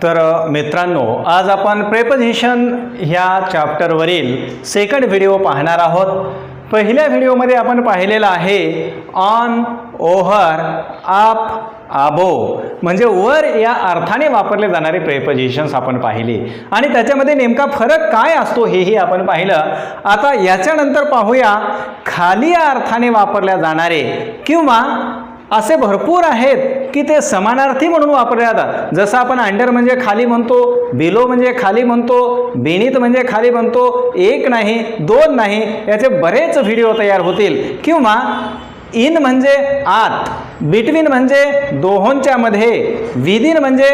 तर मित्रांनो, आज आपण प्रेपोजिशन ह्या चॅप्टरवरील सेकंड व्हिडिओ पाहणार आहोत. पहिल्या व्हिडिओमध्ये आपण पाहिलेला आहे ऑन, ओव्हर, अप, अबो म्हणजे वर या अर्थाने वापरले जाणारे प्रेपोजिशन्स आपण पाहिले आणि त्याच्यामध्ये नेमका फरक काय असतो हेही आपण पाहिलं. आता याच्यानंतर पाहूया खाली या अर्थाने वापरल्या जाणारे किंवा असे भरपूर आहेत की ते समानार्थी म्हणून वापरले जातात. जसं आपण अंडर म्हणजे खाली म्हणतो, बिलो म्हणजे खाली म्हणतो, बेनीथ म्हणजे खाली म्हणतो. एक नाही, दोन नाही, याचे बरेच व्हिडिओ तयार होतील. किंवा इन म्हणजे आत, बिटवीन म्हणजे दोहोंच्या मध्ये, विदिन म्हणजे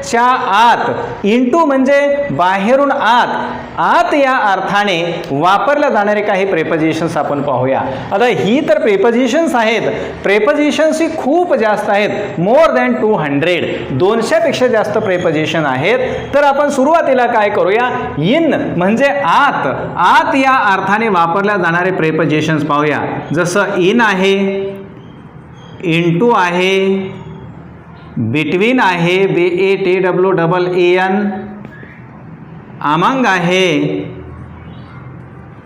च्या आत, इनटू म्हणजे बाहेरून आत. आत या अर्थाने वापरल्या जाणारे काही प्रेपोजिशन्स आपण पाहूया. आता ही तर प्रेपोजिशन्स आहेत. प्रेपोजिशन्स ही खूप जास्त आहेत, मोर दॅन 200, 200पेक्षा जास्त प्रेपोजिशन आहेत. तर आपण सुरुवातीला काय करूया, इन म्हणजे आत, आत या अर्थाने वापरल्या जाणारे प्रेपोजिशन्स पाहूया. जसं इन आहे, इनटू आहे, बिटवीन आहे, BATWEEN, अमंग आहे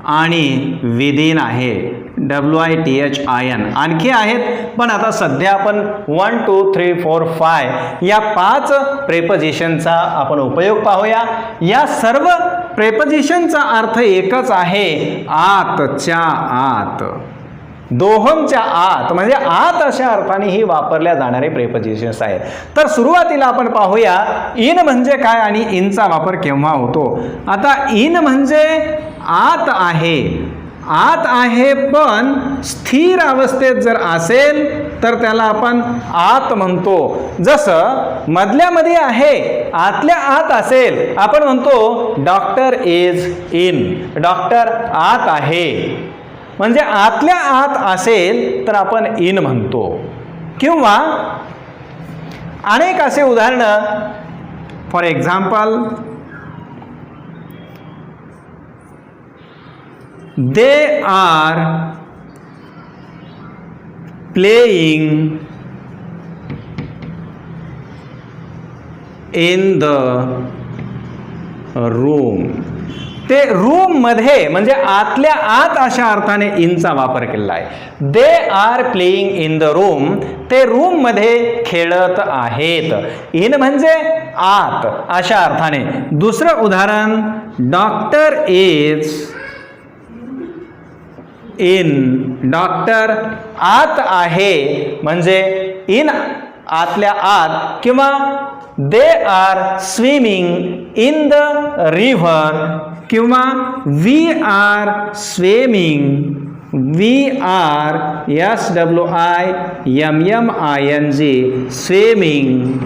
आणि विदिन आहे, WITHIN. आणखी आहेत पण आता सध्या आपण 1 2 3 4 5 या 5 प्रेपोजिशनचा आपण उपयोग पाहूया. या सर्व प्रेपोजिशनचा अर्थ एकच आहे, आतच्या आत, दोहोंच्या आत म्हणजे आत अशा अर्थाने ही वापरल्या जाणारे प्रेपोजिशन्स आहेत. तर सुरुवातीला आपण पाहूया इन म्हणजे काय आणि इनचा वापर केव्हा होतो. आता इन म्हणजे आत आहे, आत आहे पण स्थिर अवस्थेत जर असेल तर त्याला आपण आत म्हणतो. जसं मधल्यामध्ये आहे, आतल्या आत असेल आपण म्हणतो डॉक्टर इज इन, डॉक्टर आत आहे. म्हणजे आतल्या आत असेल तर आपण इन म्हणतो. किंवा अनेक असे उदाहरणं, for example they are playing in the room. ते रूम मध्ये म्हणजे आतल्या आत अशा अर्थाने इनचा वापर केलेला आहे. They are playing in the room, ते रूम मध्ये खेळत आहेत. इन म्हणजे आत अशा अर्थाने. दुसरं उदाहरण, डॉक्टर इज इन, डॉक्टर आत आहे म्हणजे इन आतल्या आत. किंवा they are swimming in the river किंवा we are swimming, we are SWIMMING swimming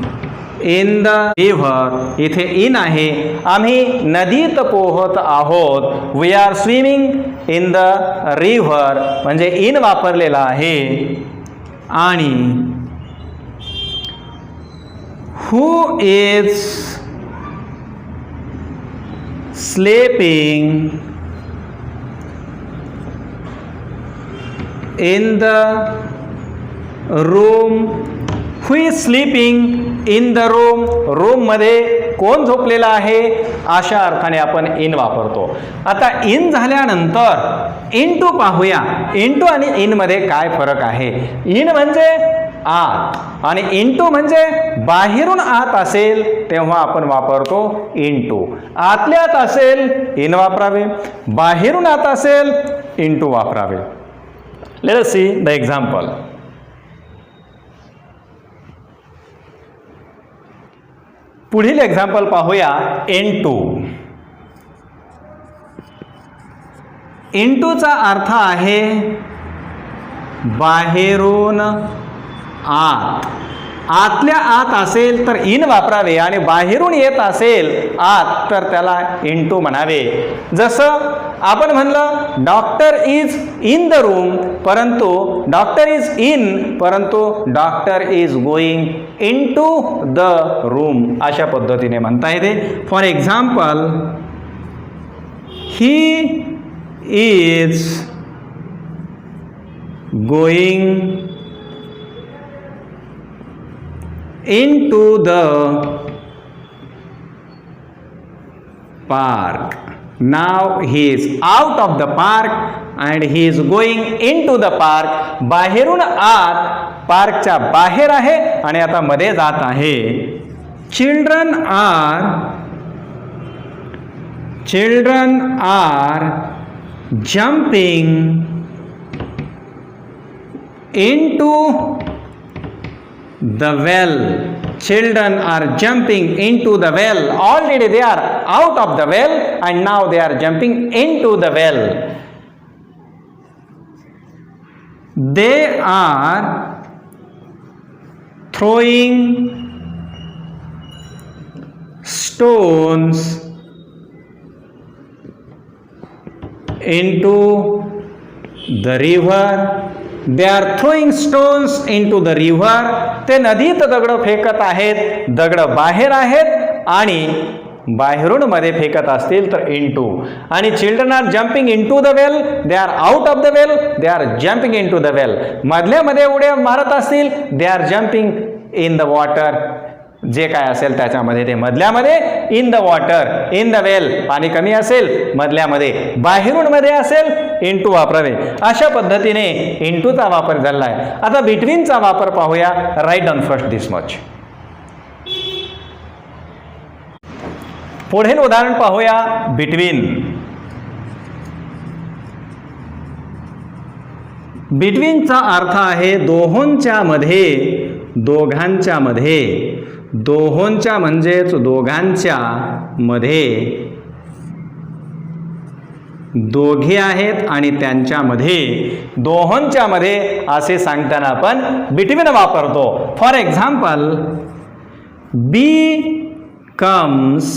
in the river. इथे इन आहे, आम्ही नदीत पोहत आहोत. We are swimming in the river म्हणजे इन वापरलेला आहे. आणि who is sleeping in the room, who is sleeping in the room, room मध्ये कोण झोपलेला आहे अशा अर्थाने आपण इन वापरतो. आता इन झाल्यानंतर इनटू पाहूया. इनटू आणि इन मध्ये काय फरक आहे. इन म्हणजे आत आणि इनटू म्हणजे बाहेरून आत असेल तेव्हा आपण वापरतो इनटू. आतल्या आत असेल इन वापरावे, बाहेरून आत असेल इनटू वापरावे. Let us see the example. पुढील एक्झाम्पल पाहूया इनटू. इनटूचा अर्थ आहे बाहेरून आत. आतल्या आत असेल तर इन वापरावे आणि बाहेरून येत असेल आत तर त्याला इनटू म्हणावे. जसं आपण म्हणलं doctor is in the room, परंतु डॉक्टर इज इन, परंतु doctor is going into the room अशा पद्धतीने म्हणता येते. For example, he is going into the park. Now he is out of the park and he is going into the park. बाहेरून आत, पार्कच्या बाहेर आहे आणि आता मध्ये जात आहे. Children are jumping into the well. Children are jumping into the well. Already they are out of the well and now they are jumping into the well. They are throwing stones into the river. They are throwing stones into the river. ते नदीत दगड फेकत आहेत. दगड बाहेर आहेत आणि बाहेरून मध्ये फेकत असतील तर into. आणि children are jumping into the well. They are out of the well. They are jumping into the well. मधल्या मध्ये उड्या मारत असतील. They are jumping in the water. जे काय असेल त्याच्यामध्ये ते मधल्यामध्ये in the water, in the well पाणी कमी असेल मधल्यामध्ये, बाहेरून मध्ये असेल इंटू वापरावे. अशा पद्धतीने इंटूचा वापर झाला आहे. आता बिटवीनचा वापर पाहूया. राईट डाऊन फर्स्ट दिस मच. पुढील उदाहरण पाहूया. बिटवीन. बिटवीनचा अर्थ आहे दोहोंच्या मध्ये, दोघांच्या मध्ये. दोहोंच्या म्हणजेच दोघांच्या मध्ये. दोघे आहेत आणि त्यांच्यामध्ये, दोहोंच्या मध्ये असे सांगताना आपण बिटवीन वापरतो. For example, b comes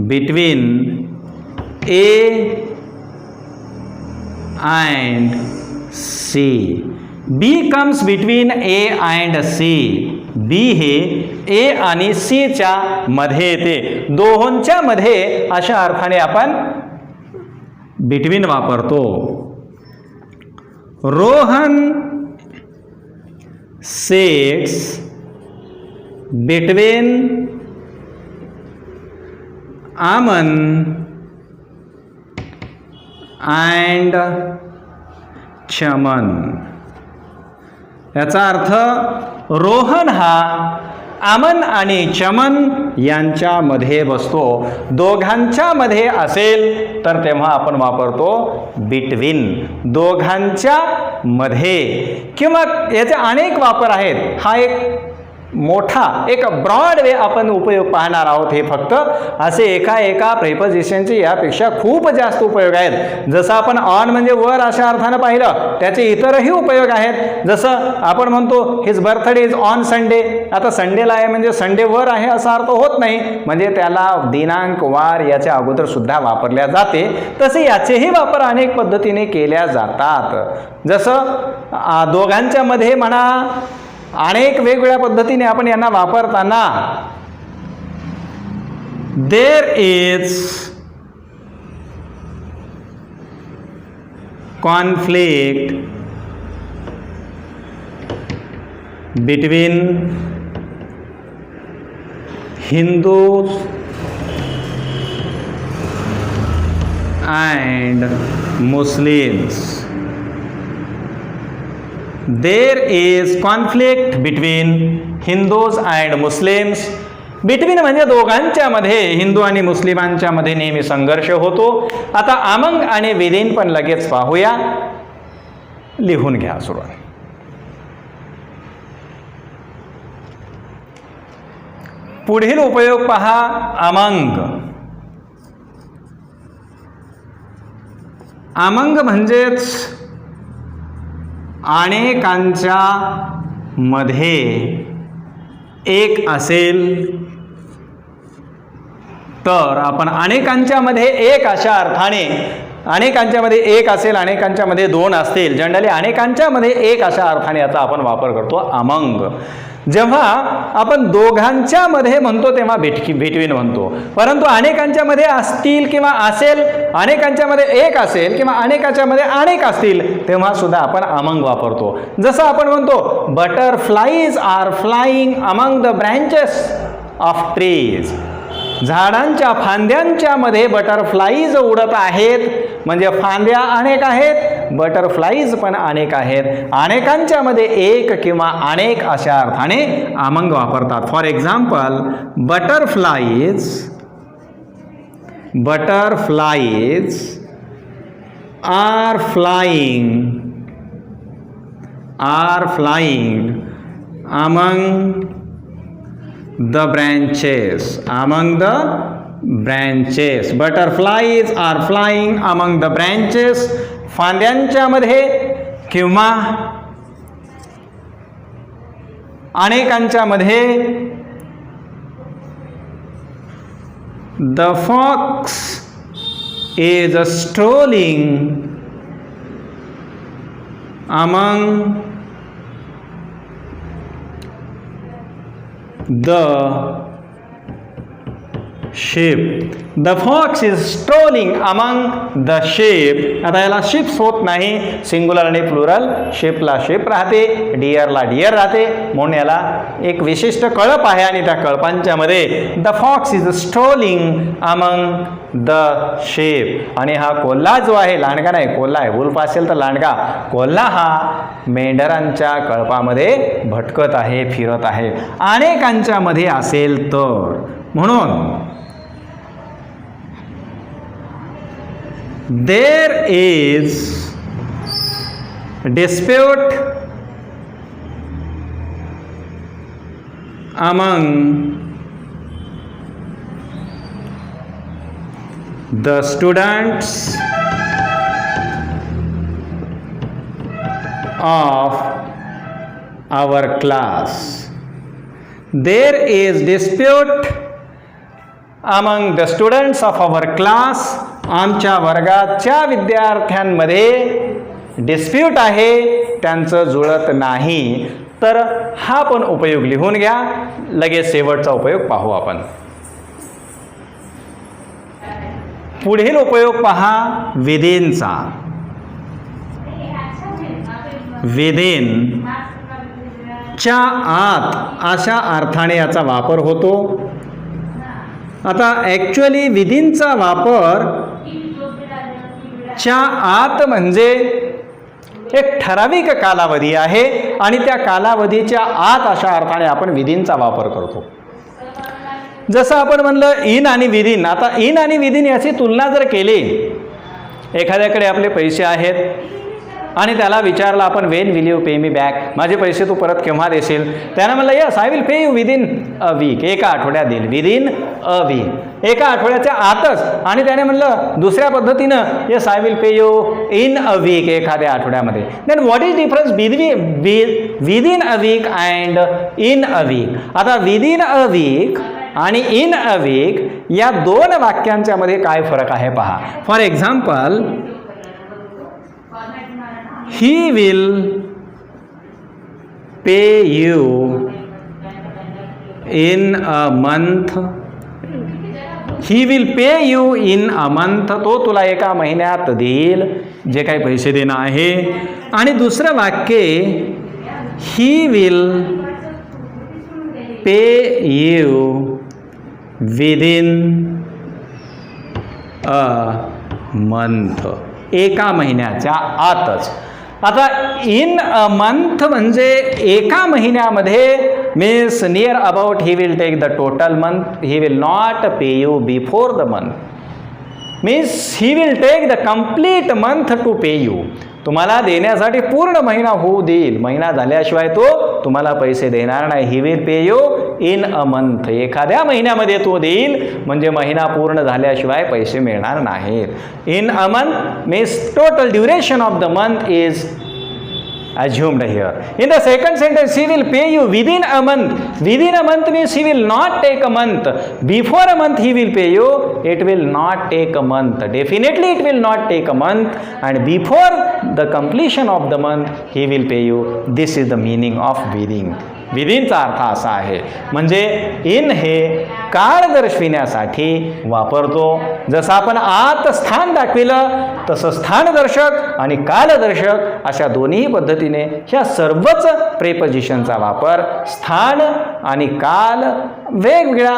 between A and C. B comes between A and C. B हे A आणि C च्या मध्ये येते. दोहोंच्या मध्ये अशा अर्थाने आपण बिटवीन वापरतो. Rohan sits between Aman and चमन. याचा अर्थ रोहन हा अमन आणि चमन यांच्यामध्ये बसतो. दोघांच्या मध्ये असेल तर तेव्हा आपण वापरतो बिटवीन. दोघांच्या मध्ये. किंवा याचे अनेक वापर आहेत. हा एक मोठा, एक ब्रॉड वे आपण उपयोग पाहणार आहोत. हे फक्त असे एका प्रेपोजिशनचे यापेक्षा खूप जास्त उपयोग आहेत. जसं आपण ऑन म्हणजे वर अशा अर्थानं पाहिलं, त्याचे इतरही उपयोग आहेत. जसं आपण म्हणतो his birthday is on Sunday. आता संडेला आहे म्हणजे संडे वर आहे असा अर्थ होत नाही, म्हणजे त्याला दिनांक, वार याच्या अगोदर सुद्धा वापरल्या जाते. तसे याचेही वापर अनेक पद्धतीने केल्या जातात. जसं दोघांच्या मध्ये म्हणा, अनेक वेगवेगळ्या पद्धतीने आपण यांना वापरताना there is conflict between Hindus and Muslims. There is conflict between Hindus and Muslims. Between म्हणजे दोघांच्या मध्ये, हिंदू आणि मुस्लिमांच्या मध्ये नेहमी संघर्ष होतो. आता अमंग आणि विदिन पण लगेच पाहूया. लिहून घ्या सुरुवात. पुढील उपयोग पहा. अमंग. अमंग म्हणजेच अनेकांच्या मध्ये एक असेल तर आपण अनेकांच्या मध्ये एक अशा अर्थाने अनेकांच्यामध्ये एक असेल, अनेकांच्यामध्ये दोन असतील, जनरली अनेकांच्यामध्ये एक अशा अर्थाने याचा आपण वापर करतो अमंग. जेव्हा आपण दोघांच्या मध्ये म्हणतो तेव्हा बिटवीन म्हणतो, परंतु अनेकांच्या मध्ये असतील किंवा असेल, अनेकांच्या मध्ये एक असेल किंवा अनेकांच्या मध्ये अनेक असतील तेव्हा सुद्धा आपण अमंग वापरतो. जसं आपण म्हणतो butterflies are flying among the branches of trees. झाडांच्या फांद्यांच्या मध्ये बटरफ्लाईज उडत आहेत, म्हणजे फांद्या अनेक आहेत, बटरफ्लाईज पण अनेक आहेत. अनेकांच्या मध्ये एक किंवा अनेक अशा अर्थाने अमंग वापरतात. For example butterflies are flying among the branches. Butterflies are flying among the branches. फांद्यांच्या मध्ये किंवा अनेकांच्या मध्ये. The fox is strolling among the sheep. The fox is strolling among the sheep. आता याला शिप्स होत नाही, सिंग्युलर आणि प्लुरल. शिपला शिप राहते, डिअरला डिअर राहते, म्हणून याला एक विशिष्ट कळप आहे आणि त्या कळपांच्या मध्ये the fox is strolling among the sheep. आणि हा कोल्हा जो आहे, लांडगा नाही, कोल्हा आहे. वुल्फ असेल तर लांडगा. कोल्हा हा मेंढरांच्या कळपामध्ये भटकत आहे, फिरत आहे. अनेकांच्या मध्ये असेल तर. म्हणून there is dispute among the students of our class. There is dispute among the students of our class. आमच्या वर्गाच्या विद्यार्थ्यांमध्ये डिस्प्यूट आहे, त्यांचं जुळत नाही. तर हा पण उपयोग लिहून घ्या. लगेच शेवटचा उपयोग पाहू आपण. पुढील उपयोग पहा विदिनचा. विदिन च्या आत अशा अर्थाने याचा वापर होतो. आता ॲक्च्युअली विदिनचा वापर च्या आत म्हणजे एक ठराविक कालावधी आहे आणि त्या कालावधीच्या आत अशा अर्थाने आपण विदिनचा वापर करतो. जसं आपण म्हणलं इन आणि विदिन. आता इन आणि विदिन याची तुलना जर केली, एखाद्याकडे आपले पैसे आहेत आणि त्याला विचारलं आपण Wien will you pay me back, माझे पैसे तू परत केव्हा देशील. त्यानं म्हणलं yes I will pay you within a weak, एका आठवड्यात देईल. विदिन अ वीक, एका आठवड्याच्या आतच. आणि त्याने म्हणलं दुसऱ्या पद्धतीनं yes I will pay you in a week, एखाद्या आठवड्यामध्ये. Then what is difference within a week and in a week. आता विदिन अ वीक आणि इन अ वीक या दोन वाक्यांच्या मध्ये काय फरक आहे पहा. फॉर एक्झाम्पल he will pay you in a month. he will pay you in a month. तो तुला एका महिन्यात देईल, जे काही पैसे देणं आहे. आणि दुसरं वाक्य he will pay you within a month, एका महिन्याच्या आतच. आता इन अ मंथ म्हणजे एका महिन्यामध्ये, means near about he will take the total month, he will not pay you before the month. Means he will take the complete month to pay you. तुम्हाला देण्यासाठी पूर्ण महिना होऊ देईल, महिना झाल्याशिवाय तो तुम्हाला पैसे देणार नाही. He will pay you in a month, एखाद्या महिन्यामध्ये तो देईल, म्हणजे महिना पूर्ण झाल्याशिवाय पैसे मिळणार नाहीत. In a month means total duration of the month is assumed here. In the second sentence, she will pay you within a month. Within a month means she will not take a month. Before a month he will pay you. It will not take a month. Definitely it will not take a month. And before the completion of the month he will pay you. This is the meaning of within. विधींचा अर्थ असा आहे म्हणजे in हे काळ दर्शविण्यासाठी वापरतो. जसं आपण आत स्थान दाखविलं तसं स्थानदर्शक आणि कालदर्शक अशा दोन्ही पद्धतीने ह्या सर्वच प्रेपोजिशनचा वापर स्थान आणि काल वेगवेगळ्या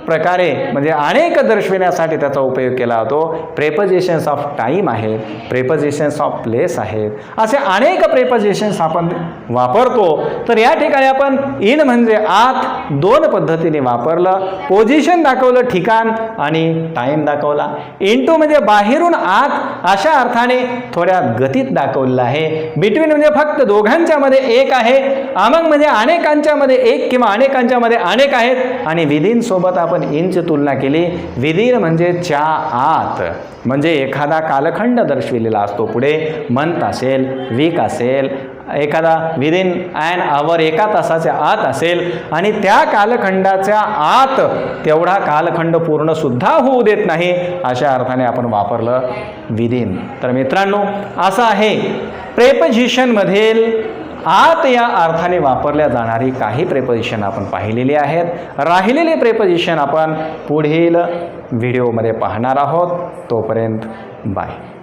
प्रकारे म्हणजे अनेक दर्शविण्यासाठी त्याचा उपयोग केला जातो. प्रेपोजिशन्स ऑफ टाईम आहेत, प्रेपोजिशन्स ऑफ प्लेस आहेत, असे अनेक प्रेपोजिशन्स आपण वापरतो. तर या ठिकाणी आपण इन म्हणजे आत दोन पद्धतीने वापरलं. पोझिशन दाखवलं ठिकाण आणि टाइम दाखवला. इनटू म्हणजे बाहेरून आत अशा अर्थाने थोड्या गतीत दाखवलेलं आहे. बिटवीन म्हणजे फक्त दोघांच्या मध्ये एक आहे. अमंग म्हणजे अनेकांच्या मध्ये एक किंवा अनेकांच्या मध्ये अनेक आहेत. आणि विदिन सोबत आपण इनची तुलना केली. विदिन म्हणजे च्या आत म्हणजे एखादा कालखंड दर्शविलेला असतो. पुढे मंथ असेल, वीक असेल, एखादा विदिन ॲन आवर एका तासाच्या आत असेल आणि त्या कालखंडाच्या आत तेवढा कालखंड पूर्ण सुद्धा होऊ देत नाही अशा अर्थाने आपण वापरलं विदिन. तर मित्रांनो असं आहे प्रेपोजिशनमधील आत या अर्थाने वापरल्या जाणारी काही प्रेपोजिशन आपण पाहिलेली आहेत. राहिलेले प्रेपोजिशन आपण पुढील व्हिडिओमध्ये पाहणार आहोत. तोपर्यंत बाय.